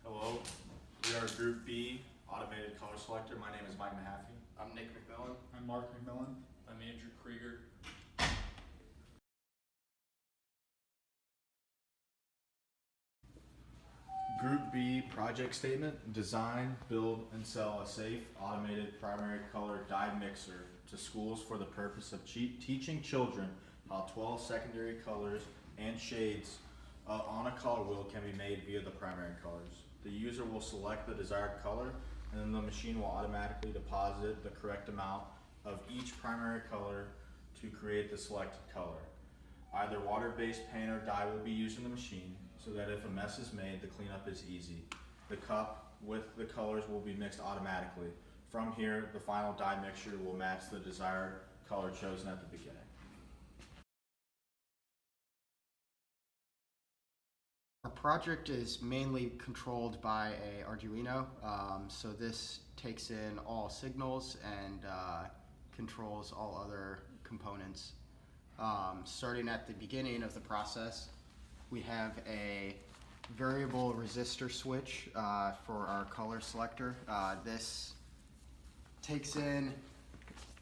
Hello, we are Group B, Automated Color Selector. My name is Mike Mehaffy. I'm Nick McMillan. I'm Mark McMillan. I'm Andrew Krieger. Group B project statement: design, build, and sell a safe, automated primary color dye mixer to schools for the purpose of teaching children how 12 secondary colors and shades on a color wheel can be made via the primary colors. The user will select the desired color, and then the machine will automatically deposit the correct amount of each primary color to create the selected color. Either water-based paint or dye will be used in the machine, so that if a mess is made, the cleanup is easy. The cup with the colors will be mixed automatically. From here, the final dye mixture will match the desired color chosen at the beginning. Our project is mainly controlled by a Arduino, so this takes in all signals and controls all other components. Starting at the beginning of the process, we have a variable resistor switch for our color selector. This takes in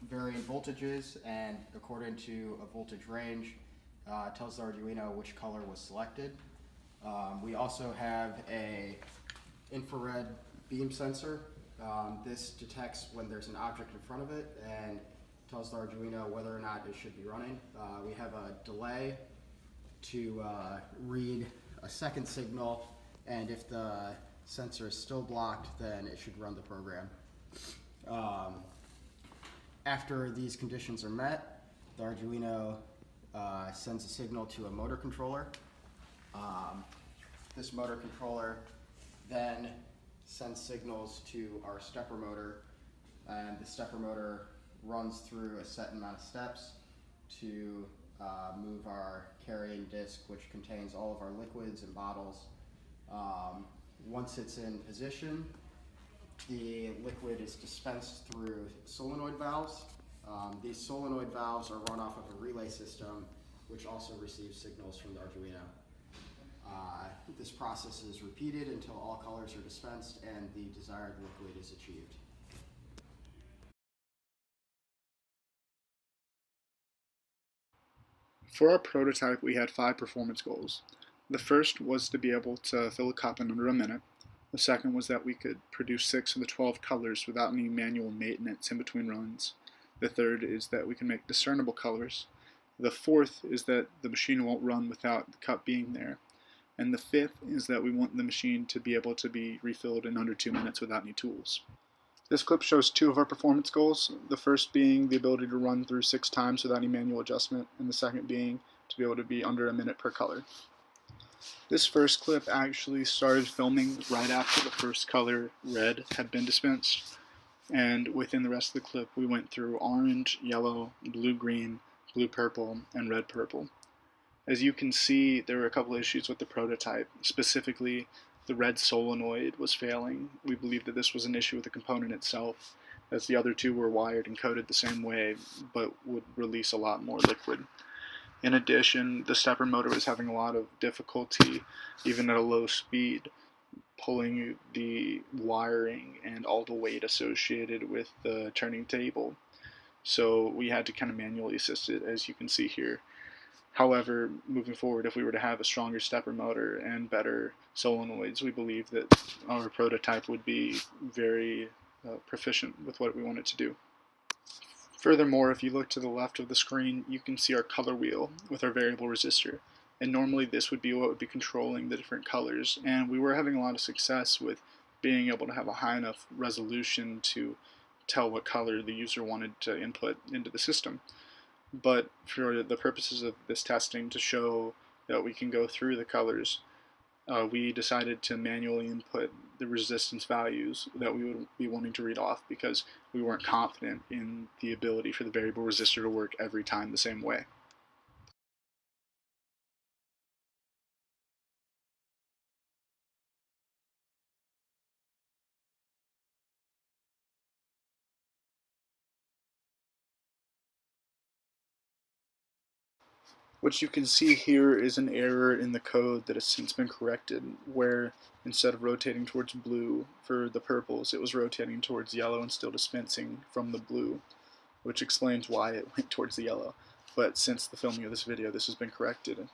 varying voltages, and according to a voltage range, tells the Arduino which color was selected. We also have a infrared beam sensor. This detects when there's an object in front of it and tells the Arduino whether or not it should be running. We have a delay to read a second signal, and if the sensor is still blocked, then it should run the program. After these conditions are met, the Arduino sends a signal to a motor controller. This motor controller then sends signals to our stepper motor, and the stepper motor runs through a set amount of steps to move our carrying disc, which contains all of our liquids and bottles. Once it's in position, the liquid is dispensed through solenoid valves. These solenoid valves are run off of a relay system, which also receives signals from the Arduino. This process is repeated until all colors are dispensed and the desired liquid is achieved. For our prototype, we had 5 performance goals. The first was to be able to fill a cup in under a minute. The second was that we could produce 6 of the 12 colors without any manual maintenance in between runs. The third is that we can make discernible colors. The fourth is that the machine won't run without the cup being there. And the fifth is that we want the machine to be able to be refilled in under 2 minutes without any tools. This clip shows 2 of our performance goals, the first being the ability to run through 6 times without any manual adjustment, and the second being to be able to be under a minute per color. This first clip actually started filming right after the first color, red, had been dispensed, and within the rest of the clip we went through orange, yellow, blue-green, blue-purple, and red-purple. As you can see, there were a couple issues with the prototype. Specifically, the red solenoid was failing. We believe that this was an issue with the component itself, as the other 2 were wired and coded the same way, but would release a lot more liquid. In addition, the stepper motor was having a lot of difficulty, even at a low speed, pulling the wiring and all the weight associated with the turning table. So we had to kind of manually assist it, as you can see here. However, moving forward, if we were to have a stronger stepper motor and better solenoids, we believe that our prototype would be very proficient with what we want it to do. Furthermore, if you look to the left of the screen, you can see our color wheel with our variable resistor. And normally this would be what would be controlling the different colors. And we were having a lot of success with being able to have a high enough resolution to tell what color the user wanted to input into the system. But for the purposes of this testing, to show that we can go through the colors, we decided to manually input the resistance values that we would be wanting to read off, because we weren't confident in the ability for the variable resistor to work every time the same way. What you can see here is an error in the code that has since been corrected, where instead of rotating towards blue for the purples, it was rotating towards yellow and still dispensing from the blue, which explains why it went towards the yellow. But since the filming of this video, this has been corrected.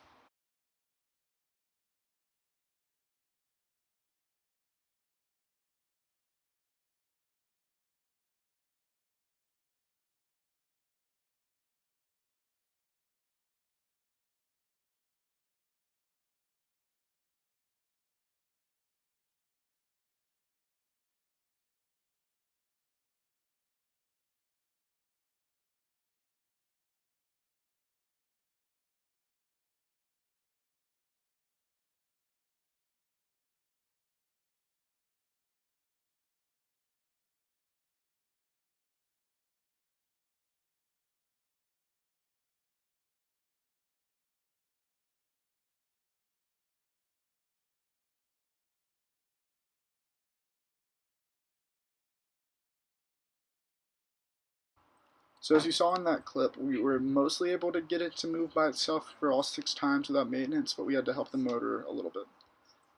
So as you saw in that clip, we were mostly able to get it to move by itself for all 6 times without maintenance, but we had to help the motor a little bit.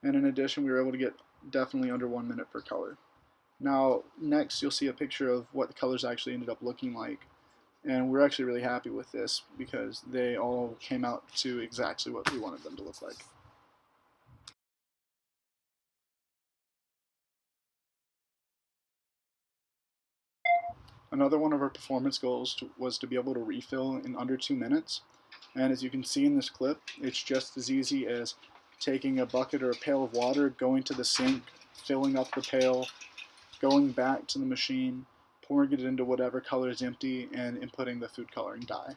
And in addition, we were able to get definitely under 1 minute per color. Now, next you'll see a picture of what the colors actually ended up looking like. And we're actually really happy with this because they all came out to exactly what we wanted them to look like. Another one of our performance goals was to be able to refill in under 2 minutes. And as you can see in this clip, it's just as easy as taking a bucket or a pail of water, going to the sink, filling up the pail, going back to the machine, pouring it into whatever color is empty, and inputting the food coloring dye.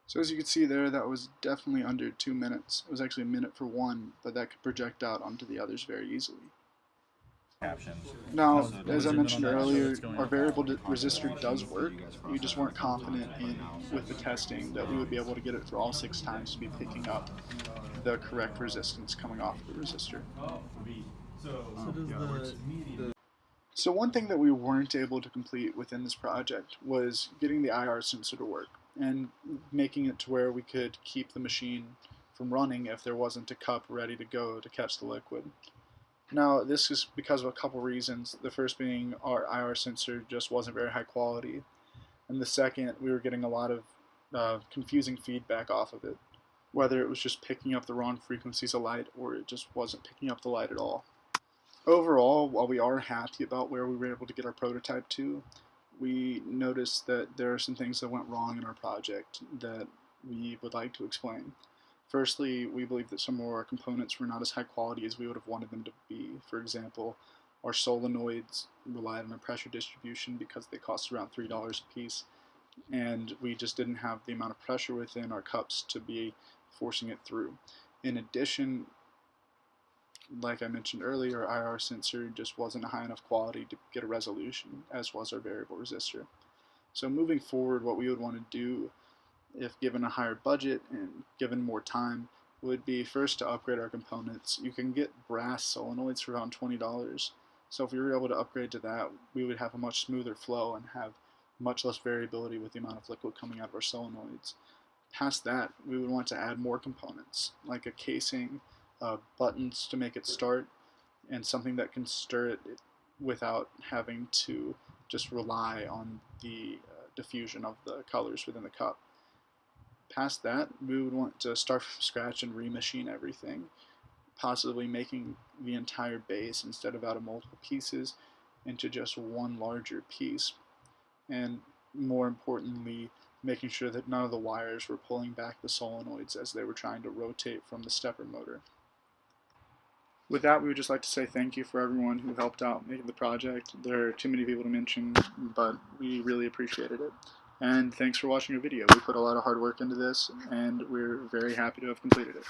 So as you can see there, that was definitely under 2 minutes. It was actually a minute for one, but that could project out onto the others very easily. Captions. Now, as I mentioned earlier, our variable resistor does work. We just weren't confident with the testing that we would be able to get it through all 6 times to be picking up the correct resistance coming off the resistor. So one thing that we weren't able to complete within this project was getting the IR sensor to work and making it to where we could keep the machine from running if there wasn't a cup ready to go to catch the liquid. Now, this is because of a couple reasons. The first being our IR sensor just wasn't very high quality, and the second, we were getting a lot of confusing feedback off of it, whether it was just picking up the wrong frequencies of light or it just wasn't picking up the light at all. Overall, while we are happy about where we were able to get our prototype to, we noticed that there are some things that went wrong in our project that we would like to explain. Firstly, we believe that some of our components were not as high quality as we would have wanted them to be. For example, our solenoids relied on a pressure distribution because they cost around $3 a piece, and we just didn't have the amount of pressure within our cups to be forcing it through. In addition, like I mentioned earlier, our IR sensor just wasn't high enough quality to get a resolution, as was our variable resistor. So moving forward, what we would want to do, if given a higher budget and given more time, would be first to upgrade our components. You can get brass solenoids for around $20. So if we were able to upgrade to that, we would have a much smoother flow and have much less variability with the amount of liquid coming out of our solenoids. Past that, we would want to add more components, like a casing, buttons to make it start, and something that can stir it without having to just rely on the diffusion of the colors within the cup. Past that, we would want to start from scratch and remachine everything, possibly making the entire base, instead of out of multiple pieces, into just one larger piece. And more importantly, making sure that none of the wires were pulling back the solenoids as they were trying to rotate from the stepper motor. With that, we would just like to say thank you for everyone who helped out making the project. There are too many people to mention, but we really appreciated it. And thanks for watching our video. We put a lot of hard work into this, and we're very happy to have completed it.